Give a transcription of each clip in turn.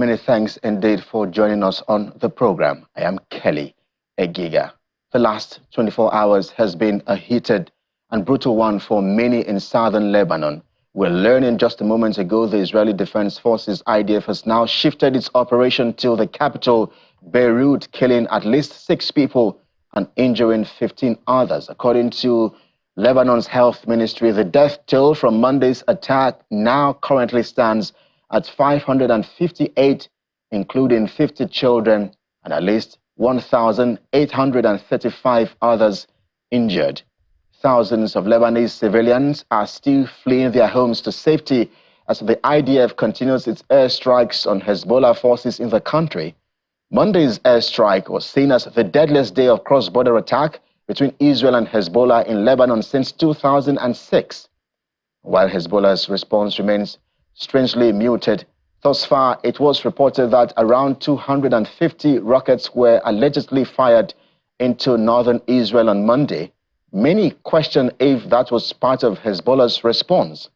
Many thanks indeed for joining us on the program. I am Kelly Egiga. The last 24 hours has been a heated and brutal one for many in southern Lebanon. We're learning just a moment ago the Israeli Defense Forces IDF has now shifted its operation to the capital, Beirut, killing at least 6 people and injuring 15 others. According to Lebanon's health ministry, the death toll from Monday's attack now currently stands at 558, including 50 children and at least 1,835 others injured. Thousands of Lebanese civilians are still fleeing their homes to safety as the IDF continues its airstrikes on Hezbollah forces in the country. Monday's airstrike was seen as the deadliest day of cross-border attack between Israel and Hezbollah in Lebanon since 2006. While Hezbollah's response remains strangely muted, thus far it was reported that around 250 rockets were allegedly fired into northern Israel on Monday. Many question if that was part of Hezbollah's response.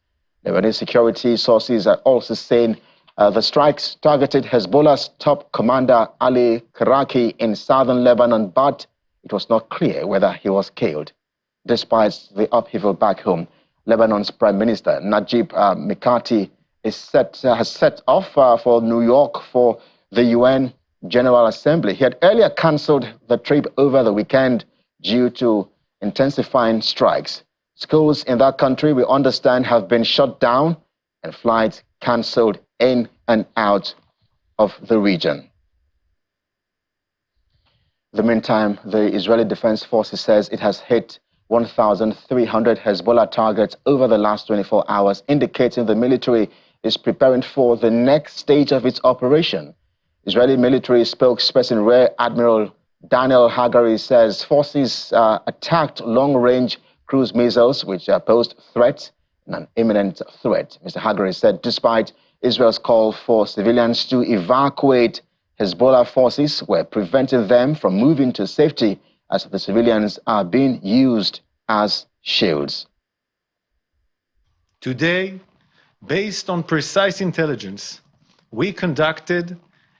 Lebanese security sources are also saying the strikes targeted Hezbollah's top commander Ali Karaki in southern Lebanon, but it was not clear whether he was killed. Despite the upheaval back home, Lebanon's Prime Minister Najib Mikati has set off for New York for the UN General Assembly. He had earlier cancelled the trip over the weekend due to intensifying strikes. Schools in that country, we understand, have been shut down and flights cancelled in and out of the region. In the meantime, the Israeli Defense Forces says it has hit 1,300 Hezbollah targets over the last 24 hours, indicating the military is preparing for the next stage of its operation. Israeli military spokesperson Rear Admiral Daniel Hagari says forces attacked long-range cruise missiles, which posed threats and an imminent threat. Mr. Hagari said despite Israel's call for civilians to evacuate, Hezbollah forces were preventing them from moving to safety as the civilians are being used as shields. Today, based on precise intelligence, we conducted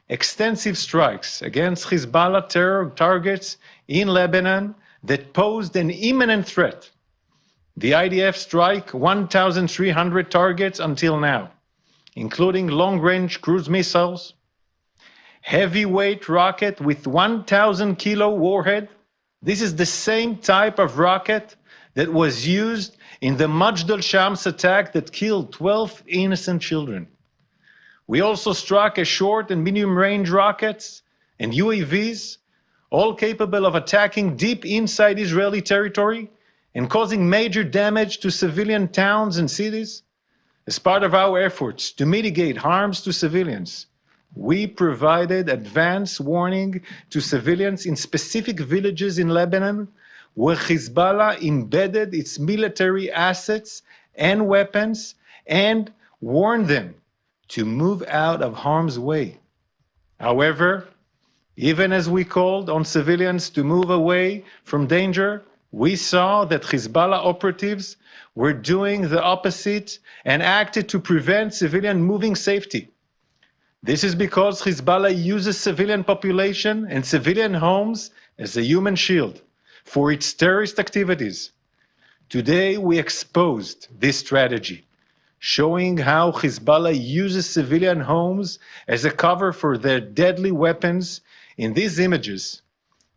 extensive strikes against Hezbollah terror targets in Lebanon that posed an imminent threat. The IDF struck 1,300 targets until now, including long-range cruise missiles, heavyweight rocket with 1,000-kilo warhead. This is the same type of rocket that was used in the Majd al-Shams attack that killed 12 innocent children. We also struck a short and medium-range rockets and UAVs, all capable of attacking deep inside Israeli territory and causing major damage to civilian towns and cities. As part of our efforts to mitigate harms to civilians, we provided advance warning to civilians in specific villages in Lebanon where Hezbollah embedded its military assets and weapons and warned them to move out of harm's way. However, even as we called on civilians to move away from danger, we saw that Hezbollah operatives were doing the opposite and acted to prevent civilian moving safety. This is because Hezbollah uses civilian population and civilian homes as a human shield for its terrorist activities. Today, we exposed this strategy, showing how Hezbollah uses civilian homes as a cover for their deadly weapons. In these images,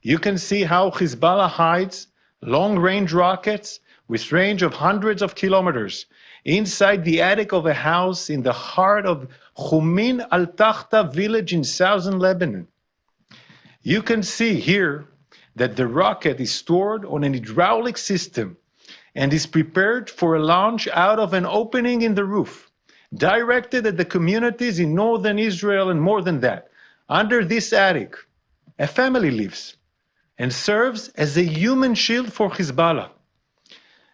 you can see how Hezbollah hides long-range rockets with range of hundreds of kilometers inside the attic of a house in the heart of Khumin al-Takhta village in southern Lebanon. You can see here that the rocket is stored on an hydraulic system and is prepared for a launch out of an opening in the roof, directed at the communities in northern Israel. And more than that, under this attic, a family lives and serves as a human shield for Hezbollah.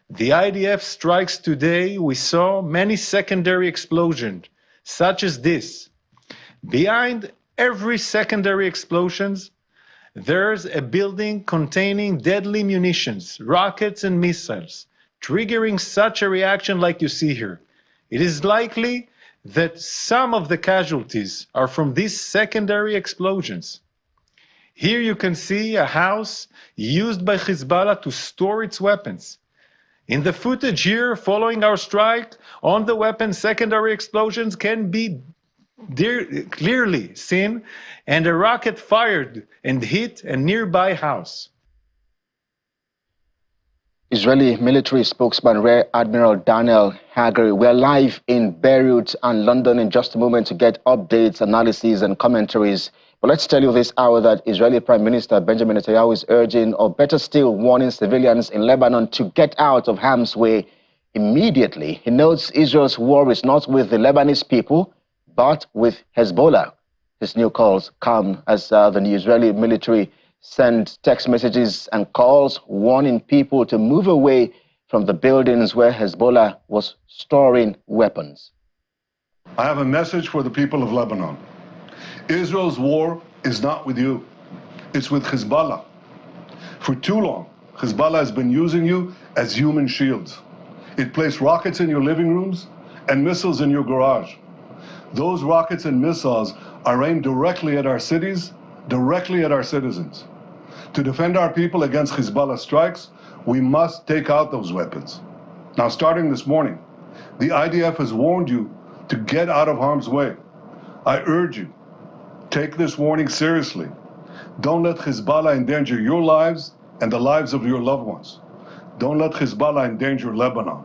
The IDF strikes today, we saw many secondary explosions, such as this. Behind every secondary explosions, there's a building containing deadly munitions, rockets and missiles, triggering such a reaction like you see here. It is likely that some of the casualties are from these secondary explosions. Here you can see a house used by Hezbollah to store its weapons. In the footage here following our strike, on the weapon secondary explosions can be clearly seen, and a rocket fired and hit a nearby house. Israeli military spokesman Rear Admiral Daniel Hagari. We're live in Beirut and London in just a moment to get updates, analyses, and commentaries. But let's tell you this hour that Israeli Prime Minister Benjamin Netanyahu is urging, or better still, warning civilians in Lebanon to get out of harm's way immediately. He notes Israel's war is not with the Lebanese people, but with Hezbollah. His new calls come as the Israeli military sent text messages and calls warning people to move away from the buildings where Hezbollah was storing weapons. I have a message for the people of Lebanon. Israel's war is not with you. It's with Hezbollah. For too long, Hezbollah has been using you as human shields. It placed rockets in your living rooms and missiles in your garage. Those rockets and missiles are aimed directly at our cities, directly at our citizens. To defend our people against Hezbollah strikes, we must take out those weapons. Now, starting this morning, the IDF has warned you to get out of harm's way. I urge you, take this warning seriously. Don't let Hezbollah endanger your lives and the lives of your loved ones. Don't let Hezbollah endanger Lebanon.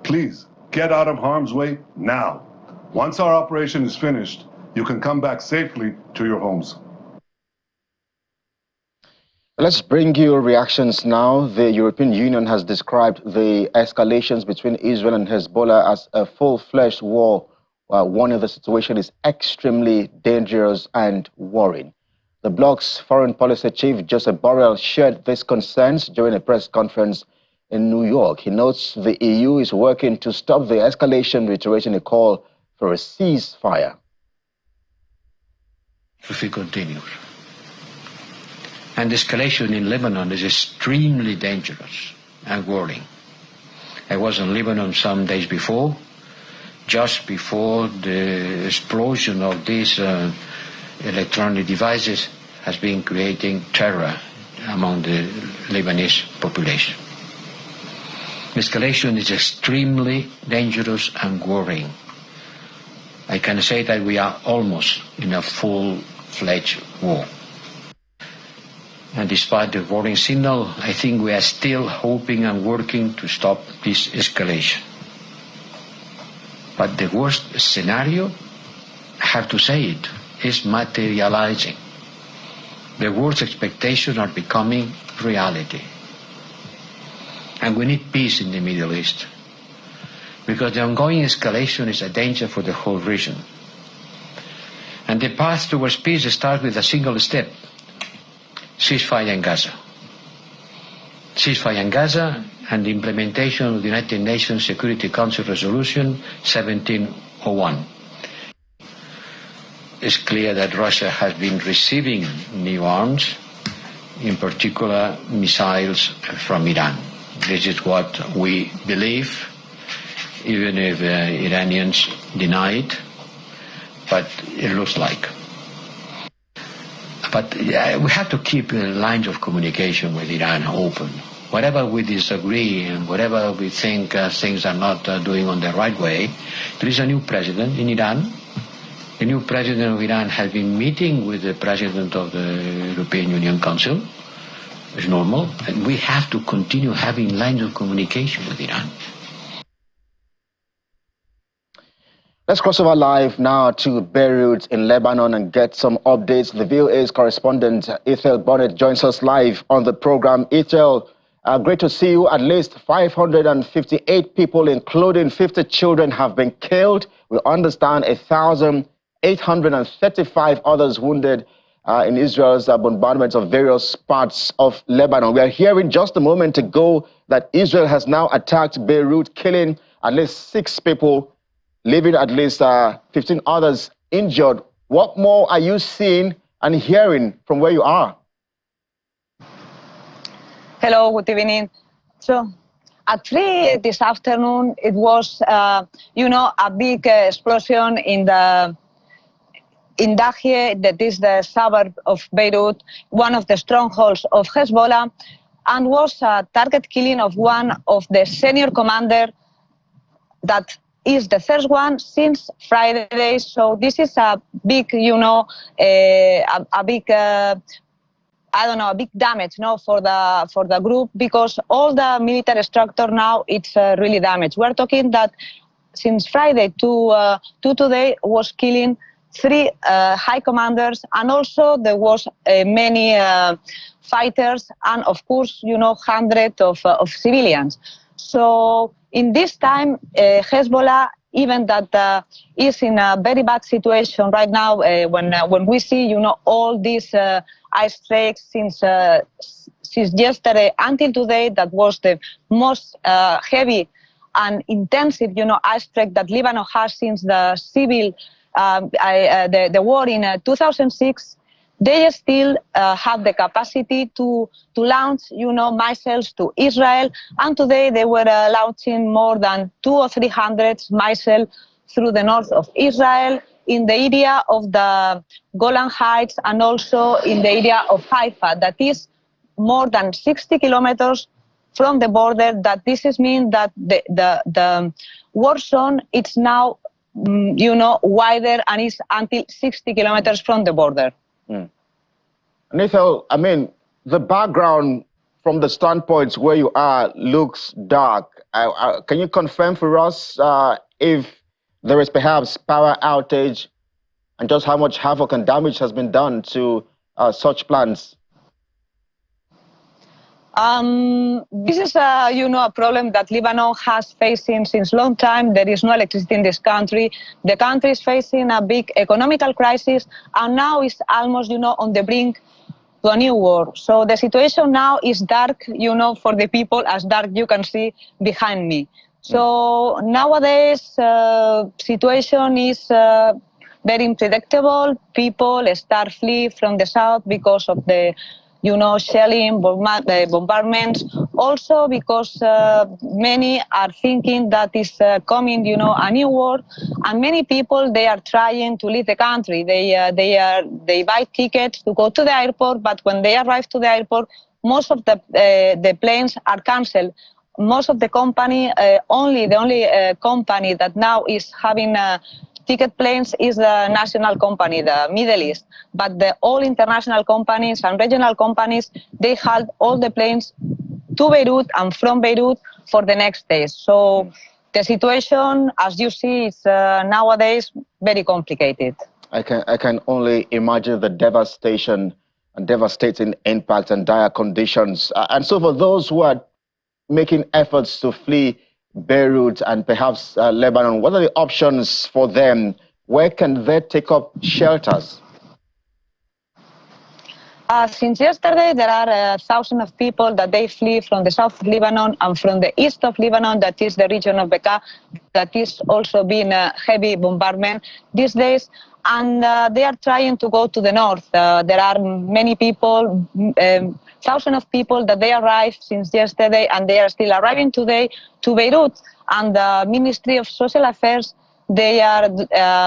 Please, get out of harm's way now. Once our operation is finished, you can come back safely to your homes. Let's bring you reactions now. The European Union has described the escalations between Israel and Hezbollah as a full-fledged war, warning the situation is extremely dangerous and worrying. The bloc's foreign policy chief, Joseph Borrell, shared these concerns during a press conference in New York. He notes the EU is working to stop the escalation, reiterating a call for a ceasefire. If we continue. And escalation in Lebanon is extremely dangerous and worrying. I was in Lebanon some days before, just before the explosion of these electronic devices has been creating terror among the Lebanese population. Escalation is extremely dangerous and worrying. I can say that we are almost in a full-fledged war. And despite the warning signal, I think we are still hoping and working to stop this escalation. But the worst scenario, I have to say it, is materializing. The worst expectations are becoming reality. And we need peace in the Middle East, because the ongoing escalation is a danger for the whole region. And the path towards peace starts with a single step: ceasefire in Gaza. Ceasefire in Gaza and the implementation of the United Nations Security Council Resolution 1701. It's clear that Russia has been receiving new arms, in particular missiles from Iran. This is what we believe, even if Iranians deny it, but it looks like. But we have to keep lines of communication with Iran open. Whatever we disagree and whatever we think things are not doing on the right way, there is a new president in Iran. The new president of Iran has been meeting with the president of the European Union Council. It's normal. And we have to continue having lines of communication with Iran. Let's cross over live now to Beirut in Lebanon and get some updates. The VOA's correspondent, Ethel Bonnet, joins us live on the program. Ethel, great to see you. At least 558 people, including 50 children, have been killed. We understand 1,835 others wounded in Israel's bombardment of various parts of Lebanon. We are hearing just a moment ago that Israel has now attacked Beirut, killing at least 6 people, leaving at least 15 others injured. What more are you seeing and hearing from where you are? Hello, good evening. So, At 3 this afternoon, it was, you know, a big explosion in Dahie, that is the suburb of Beirut, one of the strongholds of Hezbollah, and was a target killing of one of the senior commander that is the first one since Friday. So this is a big, you know, a big, I don't know, a big damage, no, for the group, because all the military structure now it's really damaged. We're talking that since Friday to today was killing 3 high commanders, and also there was many fighters, and of course, you know, hundreds of civilians. So in this time, Hezbollah, even that is in a very bad situation right now, when we see, you know, all these airstrikes since yesterday until today, that was the most heavy and intensive, you know, airstrike that Lebanon has since the civil, the war in 2006. They still have the capacity to launch, you know, missiles to Israel. And today they were launching more than 200 or 300 missiles through the north of Israel, in the area of the Golan Heights, and also in the area of Haifa, that is more than 60 kilometers from the border. That this is mean that the war zone it's now, you know, wider, and is until 60 kilometers from the border. Nithel, I mean, the background from the standpoints where you are looks dark. Can you confirm for us if there is perhaps power outage, and just how much havoc and damage has been done to such plants? This is you know, a problem that Lebanon has facing since long time. There is no electricity in this country. The country is facing a big economical crisis, and now is almost, you know, on the brink to a new war. So the situation now is dark, you know, for the people, as dark you can see behind me. So nowadays, situation is very unpredictable. People start flee from the south because of the, you know, shelling, bombardments. Also because many are thinking that is coming, you know, a new war, and many people, they are trying to leave the country. They buy tickets to go to the airport, but when they arrive to the airport, most of the planes are cancelled. Most of the company, the only company that now is having ticket planes is the national company, the Middle East. But all international companies and regional companies, they had all the planes to Beirut and from Beirut for the next days. So the situation, as you see, is nowadays very complicated. I can only imagine the devastation and devastating impact and dire conditions. And so for those who are making efforts to flee Beirut and perhaps Lebanon, what are the options for them? Where can they take up shelters? Since yesterday, there are thousands of people that they flee from the south of Lebanon and from the east of Lebanon, that is the region of Bekaa, that is also being a heavy bombardment these days. And they are trying to go to the north. There are many people, thousands of people that they arrived since yesterday, and they are still arriving today to Beirut. And the Ministry of Social Affairs, they are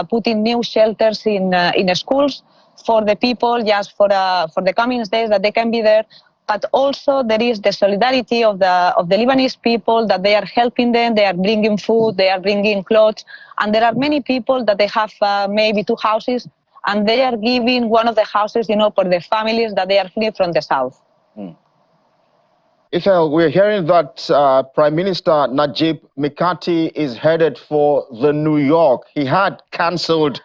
putting new shelters in schools for the people, just for the coming days that they can be there. But also there is the solidarity of the Lebanese people, that they are helping them. They are bringing food, they are bringing clothes, and there are many people that they have maybe 2 houses, and they are giving one of the houses, you know, for the families that they are fleeing from the south. Israel, we're hearing that Prime Minister Najib Mikati is headed for New York. He had cancelled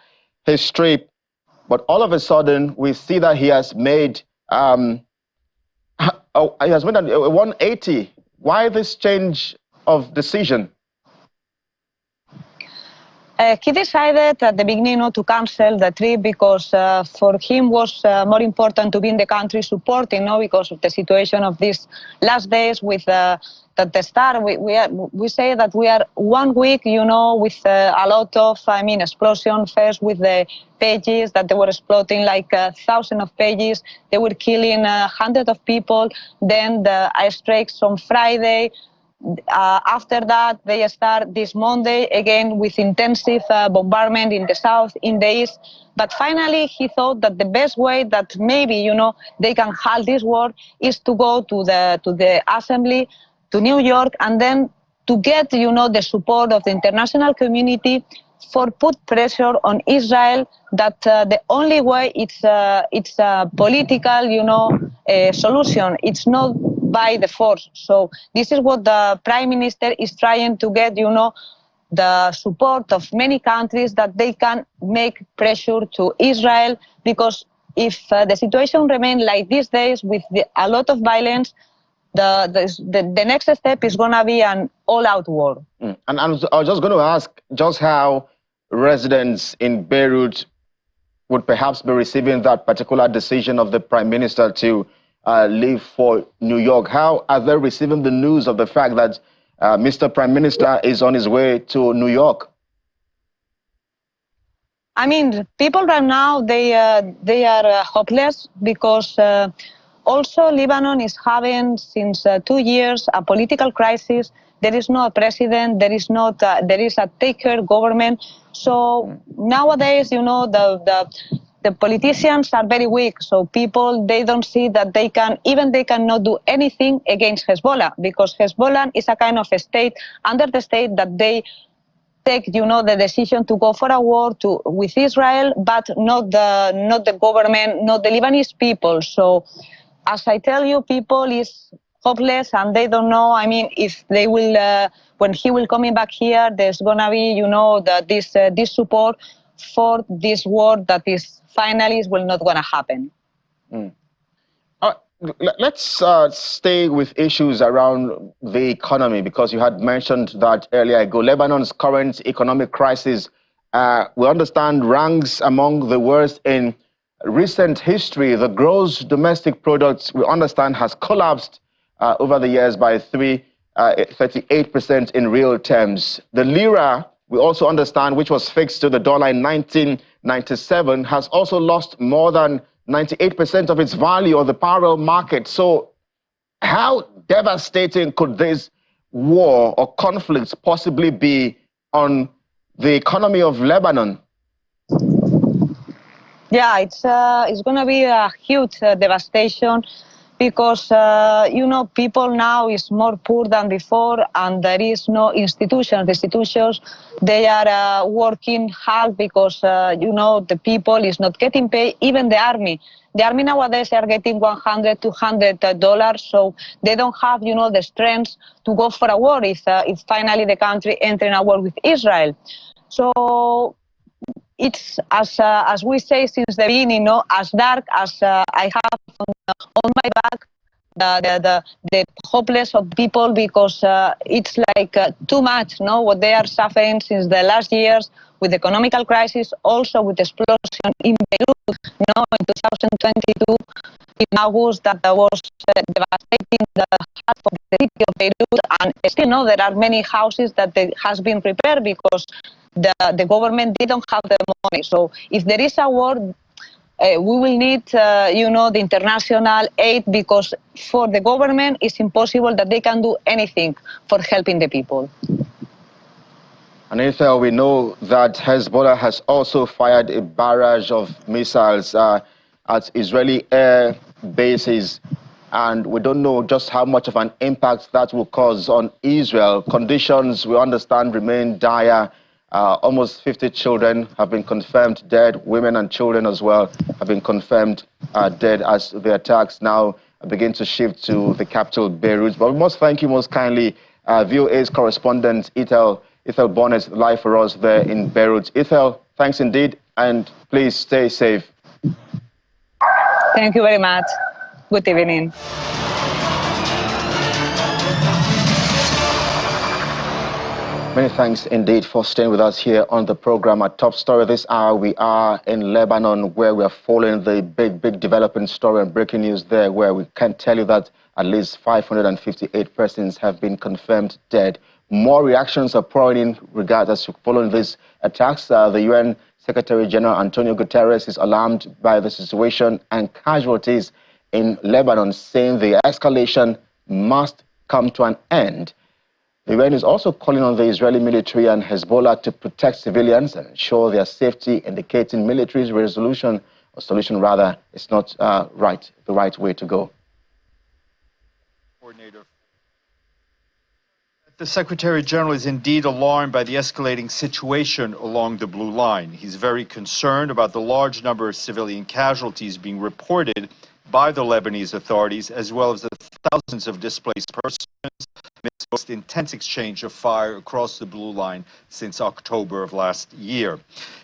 his trip, but all of a sudden we see that he has made a 180. Why this change of decision? He decided at the beginning not to cancel the trip because for him was more important to be in the country supporting, because of the situation of these last days with the start. We say that we are 1 week, with a lot of, explosion first with the pages that they were exploding like thousands of pages. They were killing hundreds of people. Then the airstrikes on Friday. After that, they start this Monday again with intensive bombardment in the south, in the east. But finally, he thought that the best way that maybe, they can halt this war is to go to the assembly, to New York, and then to get, the support of the international community for put pressure on Israel that the only way it's a political, solution. It's not by the force. So this is what the Prime Minister is trying to get, the support of many countries that they can make pressure to Israel, because if the situation remains like these days with a lot of violence, the next step is going to be an all-out war. And I was just going to ask just how residents in Beirut would perhaps be receiving that particular decision of the Prime Minister to leave for New York. How are they receiving the news of the fact that Mr. Prime Minister is on his way to New York? I mean, people right now, they are hopeless because also Lebanon is having since 2 years a political crisis. There is no president. There is a take-care government. So nowadays, the politicians are very weak. So people, they don't see that they cannot do anything against Hezbollah, because Hezbollah is a kind of a state under the state that they take, the decision to go for a war with Israel, but not the government, not the Lebanese people. So, as I tell you, people is hopeless and they don't know. I mean, if they will, when he will coming back here, there's gonna be, this support for this war that is finally will not gonna happen. Let's stay with issues around the economy, because you had mentioned that earlier ago. Lebanon's current economic crisis, we understand, ranks among the worst in recent history. The gross domestic product, we understand, has collapsed over the years by 38% in real terms. The lira, we also understand, which was fixed to the dollar in 1997, has also lost more than 98% of its value on the parallel market. So how devastating could this war or conflict possibly be on the economy of Lebanon? Yeah, it's going to be a huge devastation, because, people now is more poor than before, and there is no institutions. The institutions, they are working hard because, the people is not getting paid, even the army. The army nowadays are getting $100, $200, so they don't have, the strength to go for a war if finally the country entering a war with Israel. So it's, as we say since the beginning, as dark as I have on my back, the hopeless of people, because it's like too much, what they are suffering since the last years with the economical crisis, also with the explosion in Beirut, in 2022, in August, that was devastating the half of the city of Beirut, and still, there are many houses that has been prepared because the government didn't have the money. So if there is a war, we will need, the international aid, because for the government, it's impossible that they can do anything for helping the people. And Ethel, we know that Hezbollah has also fired a barrage of missiles at Israeli air bases, and we don't know just how much of an impact that will cause on Israel. Conditions, we understand, remain dire. Almost 50 children have been confirmed dead. Women and children as well have been confirmed dead as the attacks now begin to shift to the capital, Beirut. But we must thank you most kindly, VOA's correspondent Ethel Bonnet, live for us there in Beirut. Ethel, thanks indeed, and please stay safe. Thank you very much. Good evening. Many thanks indeed for staying with us here on the program. At Top Story this hour, we are in Lebanon, where we are following the big development story and breaking news there, where we can tell you that at least 558 persons have been confirmed dead. More reactions are pouring in regards to following these attacks. The UN Secretary General Antonio Guterres is alarmed by the situation and casualties in Lebanon, saying the escalation must come to an end. The UN is also calling on the Israeli military and Hezbollah to protect civilians and ensure their safety, indicating military's solution is not the right way to go. The Secretary General is indeed alarmed by the escalating situation along the Blue Line. He's very concerned about the large number of civilian casualties being reported by the Lebanese authorities, as well as the thousands of displaced persons amidst the most intense exchange of fire across the Blue Line since October of last year.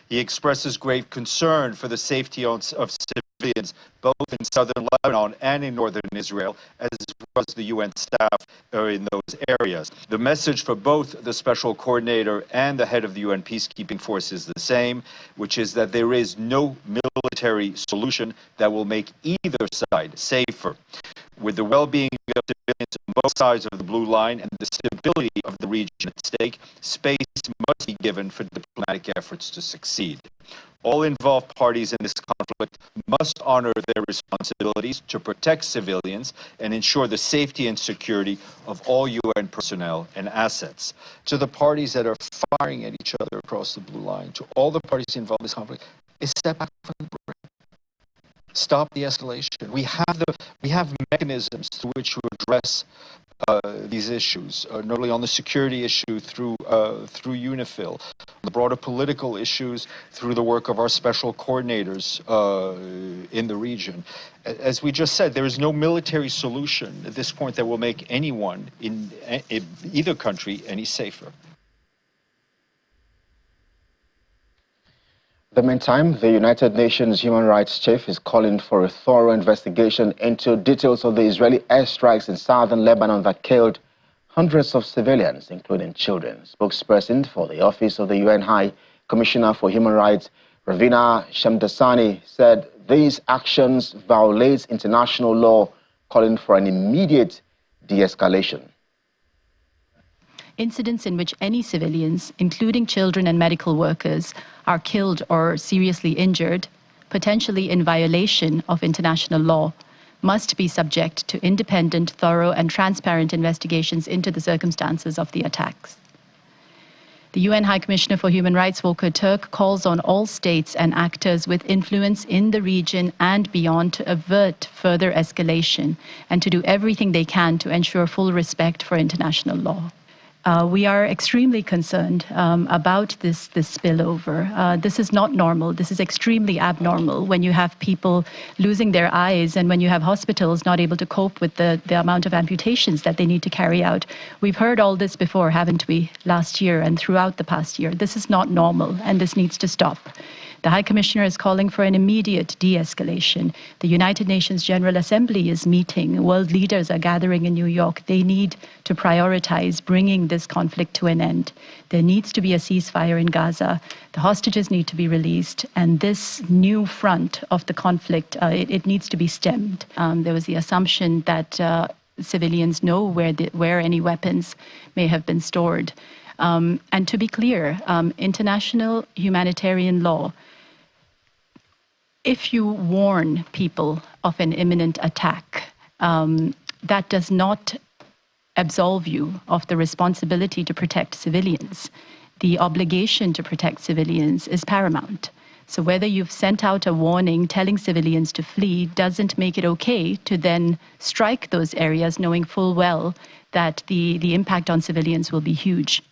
He expresses grave concern for the safety of civilians, both in southern Lebanon and in northern Israel, as well as the UN staff in those areas. The message for both the special coordinator and the head of the UN peacekeeping force is the same, which is that there is no military solution that will make either side safer. With the well-being of civilians on both sides of the Blue Line and the stability of the region at stake, space must be given for diplomatic efforts to succeed. All involved parties in this conflict must honor their responsibilities to protect civilians and ensure the safety and security of all UN personnel and assets. To the parties that are firing at each other across the Blue Line, to all the parties involved in this conflict, is step back from the brink. Stop the escalation. We have mechanisms through which to address these issues, not only on the security issue through UNIFIL, the broader political issues through the work of our special coordinators in the region. As we just said, there is no military solution at this point that will make anyone in either country any safer. In the meantime, the United Nations Human Rights Chief is calling for a thorough investigation into details of the Israeli airstrikes in southern Lebanon that killed hundreds of civilians, including children. Spokesperson for the Office of the UN High Commissioner for Human Rights, Ravina Shamdasani, said these actions violate international law, calling for an immediate de-escalation. Incidents in which any civilians, including children and medical workers, are killed or seriously injured, potentially in violation of international law, must be subject to independent, thorough and transparent investigations into the circumstances of the attacks. The UN High Commissioner for Human Rights, Volker Turk, calls on all states and actors with influence in the region and beyond to avert further escalation and to do everything they can to ensure full respect for international law. We are extremely concerned about this spillover. This is not normal. This is extremely abnormal when you have people losing their eyes and when you have hospitals not able to cope with the amount of amputations that they need to carry out. We've heard all this before, haven't we, last year and throughout the past year. This is not normal and this needs to stop. The High Commissioner is calling for an immediate de-escalation. The United Nations General Assembly is meeting. World leaders are gathering in New York. They need to prioritize bringing this conflict to an end. There needs to be a ceasefire in Gaza. The hostages need to be released. And this new front of the conflict, it needs to be stemmed. There was the assumption that civilians know where any weapons may have been stored. And to be clear, international humanitarian law, if you warn people of an imminent attack, that does not absolve you of the responsibility to protect civilians. The obligation to protect civilians is paramount. So whether you've sent out a warning telling civilians to flee doesn't make it okay to then strike those areas knowing full well that the impact on civilians will be huge.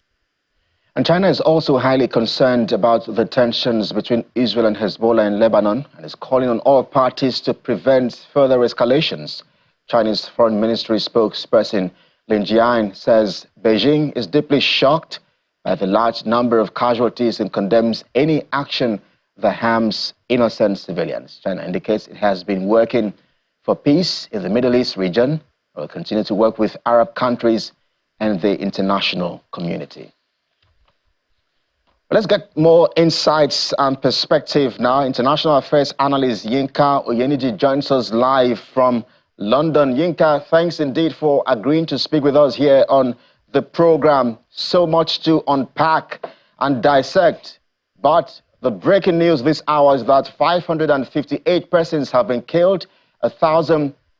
And China is also highly concerned about the tensions between Israel and Hezbollah in Lebanon and is calling on all parties to prevent further escalations. Chinese Foreign Ministry spokesperson Lin Jian says Beijing is deeply shocked by the large number of casualties and condemns any action that harms innocent civilians. China indicates it has been working for peace in the Middle East region and will continue to work with Arab countries and the international community. Let's get more insights and perspective now. International affairs analyst Yinka Oyeniji joins us live from London. Yinka, thanks indeed for agreeing to speak with us here on the program. So much to unpack and dissect. But the breaking news this hour is that 558 persons have been killed,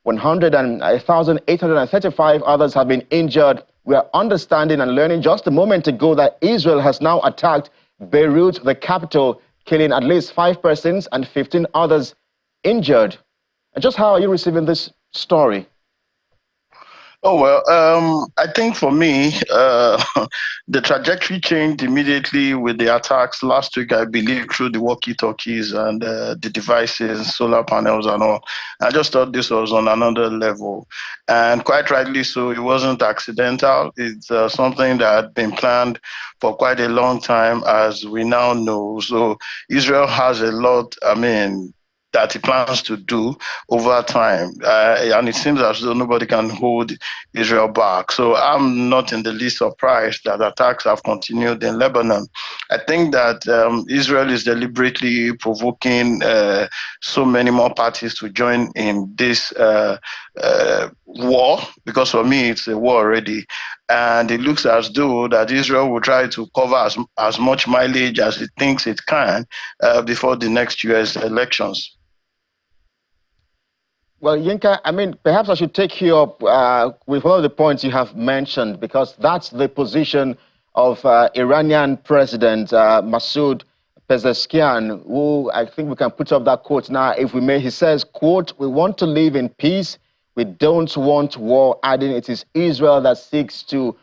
1,835 others have been injured. We are understanding and learning just a moment ago that Israel has now attacked Beirut, the capital, killing at least 5 persons and 15 others injured. Just how are you receiving this story? Oh, well, I think for me, the trajectory changed immediately with the attacks last week, I believe, through the walkie-talkies and the devices, solar panels and all. I just thought this was on another level. And quite rightly so, it wasn't accidental. It's something that had been planned for quite a long time, as we now know. So Israel has a lot, that he plans to do over time. And it seems as though nobody can hold Israel back. So I'm not in the least surprised that attacks have continued in Lebanon. I think that Israel is deliberately provoking so many more parties to join in this war, because for me, it's a war already. And it looks as though that Israel will try to cover as much mileage as it thinks it can before the next US elections. Well, Yinka, perhaps I should take you up with one of the points you have mentioned, because that's the position of Iranian President Masoud Pezeshkian, who I think we can put up that quote now, if we may. He says, quote, "We want to live in peace. We don't want war," adding it is Israel that seeks to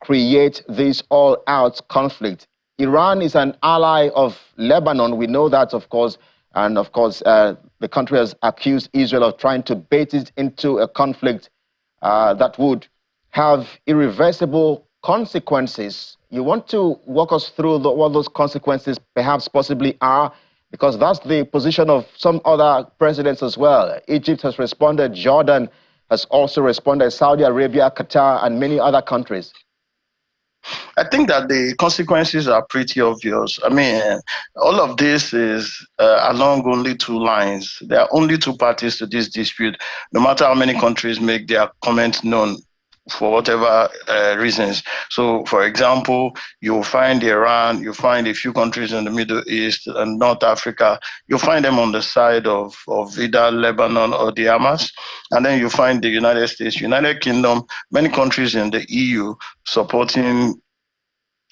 create this all-out conflict. Iran is an ally of Lebanon. We know that, of course. And of course, the country has accused Israel of trying to bait it into a conflict that would have irreversible consequences. You want to walk us through what those consequences perhaps possibly are? Because that's the position of some other presidents as well. Egypt has responded, Jordan has also responded, Saudi Arabia, Qatar, and many other countries. I think that the consequences are pretty obvious. All of this is along only two lines. There are only two parties to this dispute, no matter how many countries make their comments known for whatever reasons. So, for example, you'll find Iran, you'll find a few countries in the Middle East and North Africa. You'll find them on the side of either Lebanon or the Hamas. And then you'll find the United States, United Kingdom, many countries in the EU supporting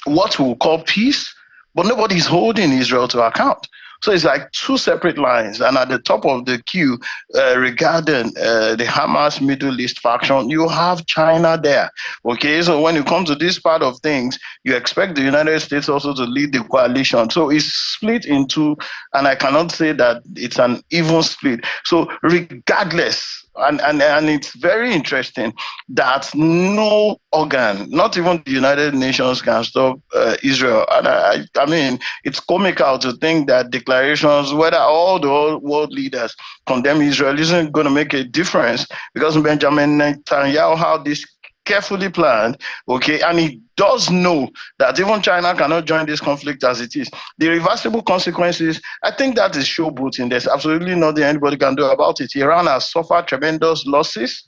what we'll call peace, but nobody's holding Israel to account. So it's like two separate lines. And at the top of the queue, regarding the Hamas Middle East faction, you have China there. Okay, so when you come to this part of things, you expect the United States also to lead the coalition. So it's split into, and I cannot say that it's an even split. So regardless, and it's very interesting that no organ, not even the United Nations, can stop Israel. And I mean, it's comical to think that declarations, whether all the world leaders condemn Israel, isn't going to make a difference, because Benjamin Netanyahu had this carefully planned, okay, and he does know that even China cannot join this conflict as it is. The reversible consequences, I think that is showboating. There's absolutely nothing anybody can do about it. Iran has suffered tremendous losses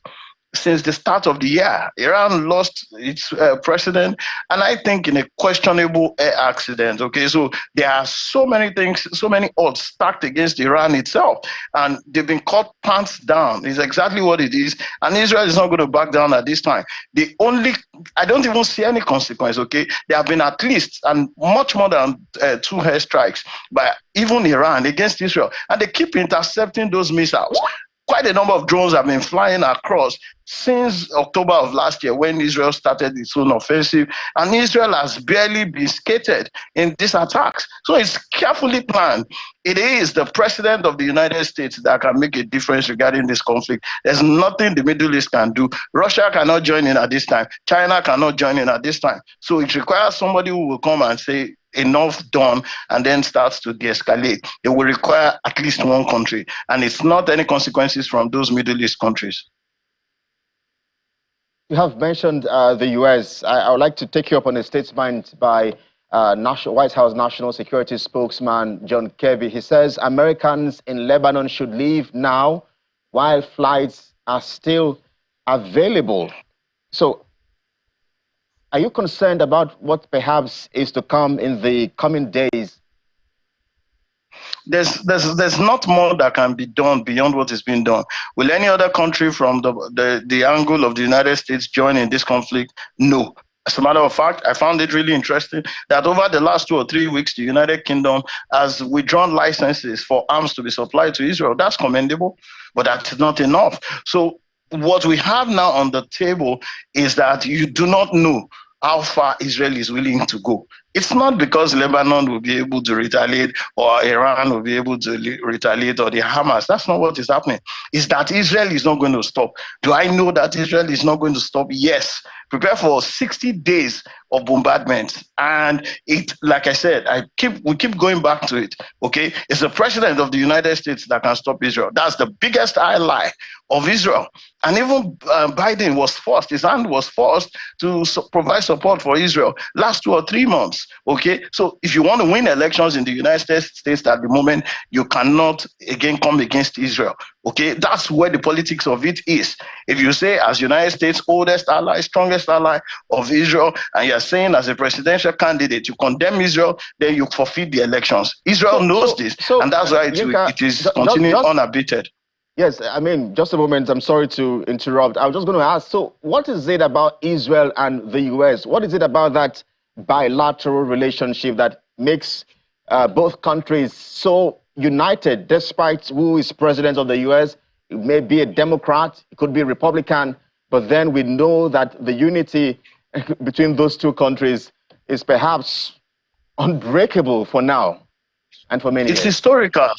since the start of the year. Iran lost its president, and I think in a questionable air accident. Okay, so there are so many things, so many odds stacked against Iran itself, and they've been caught pants down. It's exactly what it is, and Israel is not going to back down at this time. I don't even see any consequence. Okay, there have been at least and much more than 2 airstrikes by even Iran against Israel, and they keep intercepting those missiles. Quite a number of drones have been flying across since October of last year, when Israel started its own offensive, and Israel has barely been skated in these attacks. So it's carefully planned. It is the president of the United States that can make a difference regarding this conflict. There's nothing the Middle East can do. Russia cannot join in at this time. China cannot join in at this time. So it requires somebody who will come and say, enough done, and then starts to de-escalate. It will require at least one country, and it's not any consequences from those Middle East countries. You have mentioned the U.S. I would like to take you up on a statement by White House National Security Spokesman John Kirby. He says Americans in Lebanon should leave now while flights are still available. So, are you concerned about what perhaps is to come in the coming days? there's not more that can be done beyond what is being done. Will any other country from the angle of the United States join in this conflict? No. As a matter of fact, I found it really interesting that over the last 2 or 3 weeks, the United Kingdom has withdrawn licenses for arms to be supplied to Israel. That's commendable, but that's not enough. So what we have now on the table is that you do not know how far Israel is willing to go. It's not because Lebanon will be able to retaliate or Iran will be able to retaliate or the Hamas. That's not what is happening. It's that Israel is not going to stop. Do I know that Israel is not going to stop? Yes. Prepare for 60 days of bombardment. And it, like I said, we keep going back to it. Okay, it's the president of the United States that can stop Israel. That's the biggest ally of Israel. And even Biden was forced, his hand was forced to provide support for Israel last 2 or 3 months. Okay, so if you want to win elections in the United States at the moment, you cannot again come against Israel. Okay, that's where the politics of it is. If you say as United States oldest ally, strongest ally of Israel, and you're saying as a presidential candidate you condemn Israel, then you forfeit the elections. Israel knows this, and that's why it is continuing unabated. Yes, I mean, just a moment. I'm sorry to interrupt. I was just going to ask, so what is it about Israel and the U.S.? What is it about that bilateral relationship that makes both countries so united, despite who is president of the U.S.? It may be a Democrat, it could be a Republican, but then we know that the unity between those two countries is perhaps unbreakable for now and for many years. It's historical.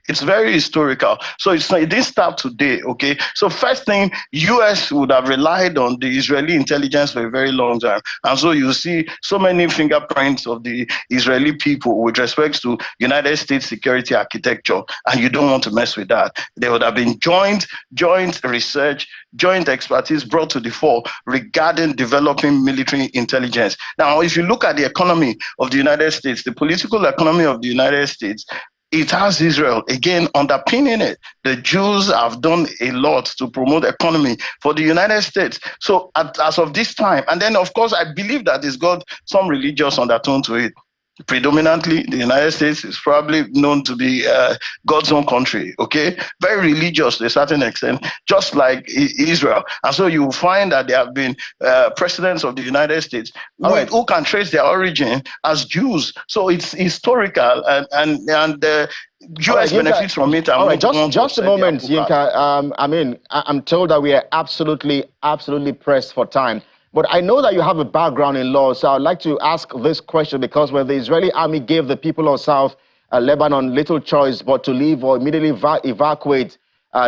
It's very historical. So it didn't start today, okay? So first thing, U.S. would have relied on the Israeli intelligence for a very long time. And so you see so many fingerprints of the Israeli people with respect to United States security architecture, and you don't want to mess with that. There would have been joint research, joint expertise brought to the fore regarding developing military intelligence. Now, if you look at the economy of the United States, the political economy of the United States, it has Israel, again, underpinning it. The Jews have done a lot to promote economy for the United States. So as of this time, and then, of course, I believe that it's got some religious undertone to it. Predominantly, the United States is probably known to be God's own country, okay? Very religious to a certain extent, just like Israel. And so you find that there have been presidents of the United States who can trace their origin as Jews. So it's historical, and the U.S. benefits from it. All right, just a moment, Yinka. I mean, I'm told that we are absolutely pressed for time. But I know that you have a background in law, so I'd like to ask this question, because when the Israeli army gave the people of South Lebanon little choice but to leave or immediately evacuate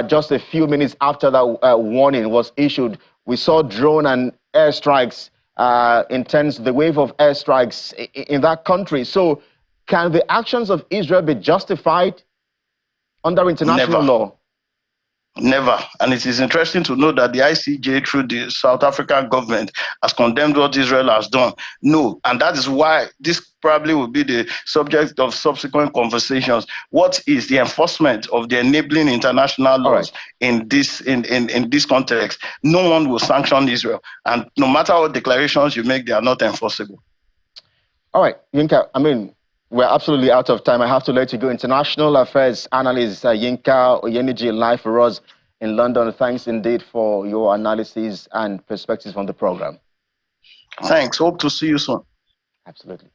just a few minutes after that warning was issued, we saw drone and airstrikes, the wave of airstrikes in that country. So can the actions of Israel be justified under international law? Never. And it is interesting to know that the ICJ, through the South African government, has condemned what Israel has done. No. And that is why this probably will be the subject of subsequent conversations. What is the enforcement of the enabling international laws in this context? No one will sanction Israel. And no matter what declarations you make, they are not enforceable. All right, Yinka, I mean, we're absolutely out of time. I have to let you go. International affairs analyst Yinka Oyeniji, live for us in London. Thanks indeed for your analysis and perspectives on the program. Thanks. Hope to see you soon. Absolutely.